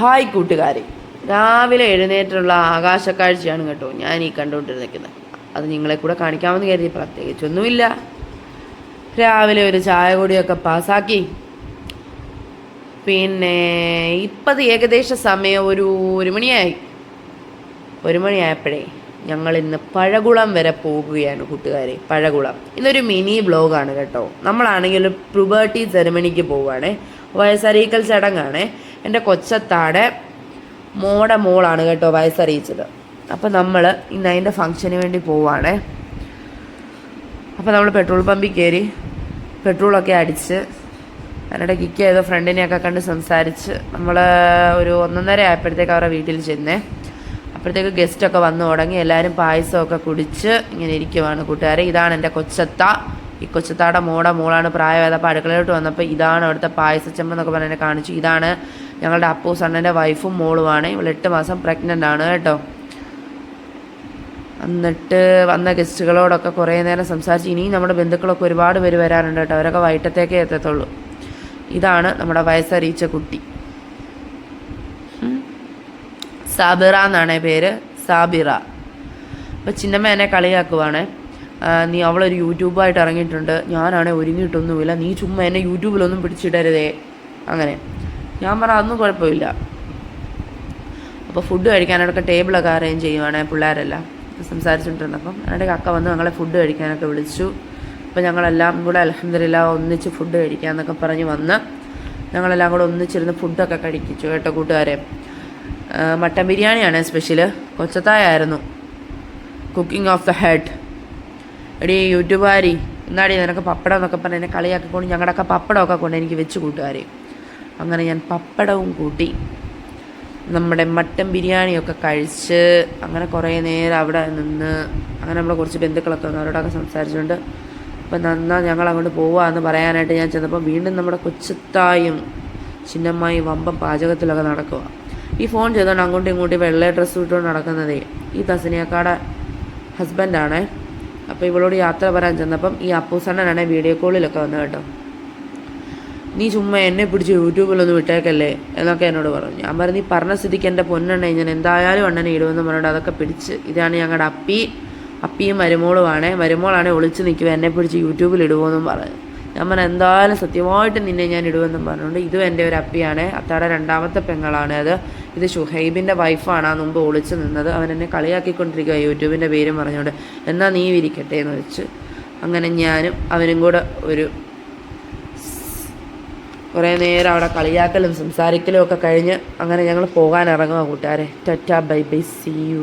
Hi കൂട്ടുകാരെ, രാവിലെ എഴുന്നേറ്റുള്ള ആകാശക്കാഴ്ചയാണ് കേട്ടോ ഞാൻ ഈ കണ്ടുകൊണ്ടിരുന്നത്. അത് നിങ്ങളെ കൂടെ കാണിക്കാമെന്ന് കരുതി, പ്രത്യേകിച്ചൊന്നുമില്ല. രാവിലെ ഒരു ചായ കൂടിയൊക്കെ പാസ്സാക്കി, പിന്നെ ഇപ്പത് ഏകദേശ സമയം ഒരു മണിയായി. 1 മണിയായപ്പോഴേ ഞങ്ങൾ ഇന്ന് പഴകുളം വരെ പോകുകയാണ് കൂട്ടുകാരെ. പഴകുളം ഇന്നൊരു മിനി ബ്ലോഗാണ് കേട്ടോ. നമ്മളാണെങ്കിൽ ഒരു പ്യൂബർട്ടി സെറിമണിക്ക് പോവുകയാണേ. വയസ്സറിയിക്കൽ ചടങ്ങാണ്. എൻ്റെ കൊച്ചത്താടെ മോളാണ് കേട്ടോ വയസ്സറിയിച്ചത്. അപ്പോൾ നമ്മൾ ഇന്ന് അതിൻ്റെ ഫംഗ്ഷന് വേണ്ടി പോവുകയാണേ. അപ്പോൾ നമ്മൾ പെട്രോൾ പമ്പിൽ കയറി പെട്രോളൊക്കെ അടിച്ച് അതിനിടെ കിക്ക് ചെയ്ത ഫ്രണ്ടിനെയൊക്കെ കണ്ട് സംസാരിച്ച് നമ്മൾ ഒരു 1:30 ആയപ്പോഴത്തേക്ക് അവരുടെ വീട്ടിൽ ചെന്നേ. അപ്പോഴത്തേക്ക് ഗസ്റ്റൊക്കെ വന്നു തുടങ്ങി. എല്ലാവരും പായസമൊക്കെ കുടിച്ച് ഇങ്ങനെ ഇരിക്കുവാണ് കൂട്ടുകാരെ. ഇതാണ് എൻ്റെ കൊച്ചത്ത. ഈ കൊച്ചത്താടെ മോളാണ്. പ്രായമായത്. അപ്പോൾ അടുക്കളയിലോട്ട് വന്നപ്പോൾ ഇതാണ് അവിടുത്തെ പായസച്ചമ്മ എന്നൊക്കെ പറഞ്ഞ് എന്നെ കാണിച്ചു. ഇതാണ് ഞങ്ങളുടെ അപ്പൂസ് അണ്ണൻ്റെ വൈഫും മോളുമാണ്. ഇവൾ 8 മാസം പ്രഗ്നൻ്റ് ആണ് കേട്ടോ. എന്നിട്ട് വന്ന ഗസ്റ്റുകളോടൊക്കെ കുറേ നേരം സംസാരിച്ച്. ഇനിയും നമ്മുടെ ബന്ധുക്കളൊക്കെ ഒരുപാട് പേര് വരാനുണ്ട് കേട്ടോ. അവരൊക്കെ വൈകിട്ടത്തേക്കേ എത്തത്തുള്ളൂ. ഇതാണ് നമ്മുടെ വയസ്സറിയിച്ച കുട്ടി. സാബിറ എന്നാണ് പേര്, സാബിറ. അപ്പോൾ ചിന്നമ്മ എന്നെ കളിയാക്കുവാണ്. നീ അവളൊരു യൂട്യൂബായിട്ട് ഇറങ്ങിയിട്ടുണ്ട്, ഞാനാണെ ഒരുങ്ങിയിട്ടൊന്നുമില്ല, നീ ചുമ്മാ എന്നെ യൂട്യൂബിലൊന്നും പിടിച്ചിടരുതേ. അങ്ങനെ ഞാൻ പറഞ്ഞ അതൊന്നും കുഴപ്പമില്ല. അപ്പോൾ ഫുഡ് കഴിക്കാനൊക്കെ ടേബിളൊക്കെ അറേഞ്ച് ചെയ്യുവാണേ പിള്ളേരെല്ലാം സംസാരിച്ചുകൊണ്ടിരുന്നപ്പം. അതിൻ്റെ അക്ക വന്ന് ഞങ്ങളെ ഫുഡ് കഴിക്കാനൊക്കെ വിളിച്ചു. അപ്പോൾ ഞങ്ങളെല്ലാം കൂടെ അൽഹംദുലില്ലാ ഒന്നിച്ച് ഫുഡ് കഴിക്കാമെന്നൊക്കെ പറഞ്ഞ് വന്ന് ഞങ്ങളെല്ലാം കൂടെ ഒന്നിച്ചിരുന്ന് ഫുഡൊക്കെ കഴിപ്പിച്ചു കേട്ടോ കൂട്ടുകാരെ. മട്ടൻ ബിരിയാണിയാണ് സ്പെഷ്യല്. കൊച്ചത്തായായിരുന്നു കുക്കിംഗ് ഓഫ് ദ ഹെഡ്. എടി യൂട്യൂബുകാരി, എന്നാടി നിനക്ക് പപ്പടം എന്നൊക്കെ പറഞ്ഞ് എന്നെ കളിയാക്കിക്കൊണ്ട് ഞങ്ങളുടെയൊക്കെ പപ്പടമൊക്കെ കൊണ്ട് എനിക്ക് വെച്ച് കൂട്ടുകാരെ. അങ്ങനെ ഞാൻ പപ്പടവും കൂട്ടി നമ്മുടെ മട്ടൻ ബിരിയാണിയൊക്കെ കഴിച്ച് അങ്ങനെ കുറേ നേരം അവിടെ നിന്ന് അങ്ങനെ നമ്മളെ കുറച്ച് ബന്ധുക്കളൊക്കെ വന്നു. അവരോടൊക്കെ സംസാരിച്ചുകൊണ്ട് അപ്പം ഞങ്ങൾ അങ്ങോട്ട് പോവാമെന്ന് പറയാനായിട്ട് ഞാൻ ചെന്നപ്പോൾ വീണ്ടും നമ്മുടെ കൊച്ചത്തായും ചിന്നമ്മായും വമ്പം പാചകത്തിലൊക്കെ നടക്കുക. ഈ ഫോൺ ചെയ്തുകൊണ്ട് അങ്ങോട്ടും ഇങ്ങോട്ടും വെള്ള ഡ്രസ്സ് ഇട്ടുകൊണ്ട് നടക്കുന്നതേ ഈ തസ്നിയക്കാടെ ഹസ്ബൻഡാണ്. അപ്പോൾ ഇവളോട് യാത്ര പറയാൻ ചെന്നപ്പം ഈ അപ്പൂസണ്ണനാണ് വീഡിയോ കോളിലൊക്കെ വന്നത് കേട്ടോ. നീ ചുമ്മാ എന്നെ പിടിച്ച് യൂട്യൂബിലൊന്നും വിട്ടേക്കല്ലേ എന്നൊക്കെ എന്നോട് പറഞ്ഞു. ഞാൻ പറഞ്ഞു നീ പറഞ്ഞ സ്ഥിതിക്ക് എൻ്റെ പൊന്നെണ്ണ ഞാൻ എന്തായാലും അണ്ണനെ ഇടുമെന്ന് പറഞ്ഞിട്ട് അതൊക്കെ പിടിച്ച്. ഇതാണ് ഞങ്ങളുടെ അപ്പിയും മരുമോളാണ് ഒളിച്ച് നിൽക്കുക, എന്നെ പിടിച്ച് യൂട്യൂബിൽ ഇടുമോയെന്നും പറഞ്ഞു. ഞാൻ പറഞ്ഞു എന്തായാലും സത്യമായിട്ട് നിന്നെ ഞാൻ ഇടുമെന്നും പറഞ്ഞുകൊണ്ട്. ഇതും എൻ്റെ ഒരു അപ്പിയാണ്, അത്താടെ 2ാമത്തെ പെങ്ങളാണ് അത്. ഇത് ഷുഹൈബിൻ്റെ വൈഫാണ് ആ മുമ്പ് ഒളിച്ച് നിന്നത്. അവൻ എന്നെ കളിയാക്കിക്കൊണ്ടിരിക്കുക യൂട്യൂബിൻ്റെ പേരും പറഞ്ഞുകൊണ്ട്. എന്നാൽ നീ ഇരിക്കട്ടെ എന്ന് വെച്ച് അങ്ങനെ ഞാനും അവനും കൂടെ ഒരു കുറേ നേരം അവിടെ കളിയാക്കലും സംസാരിക്കലും ഒക്കെ കഴിഞ്ഞ് അങ്ങനെ ഞങ്ങൾ പോകാൻ ഇറങ്ങുക കൂട്ടുകാരെ. Tata bye bye, see U.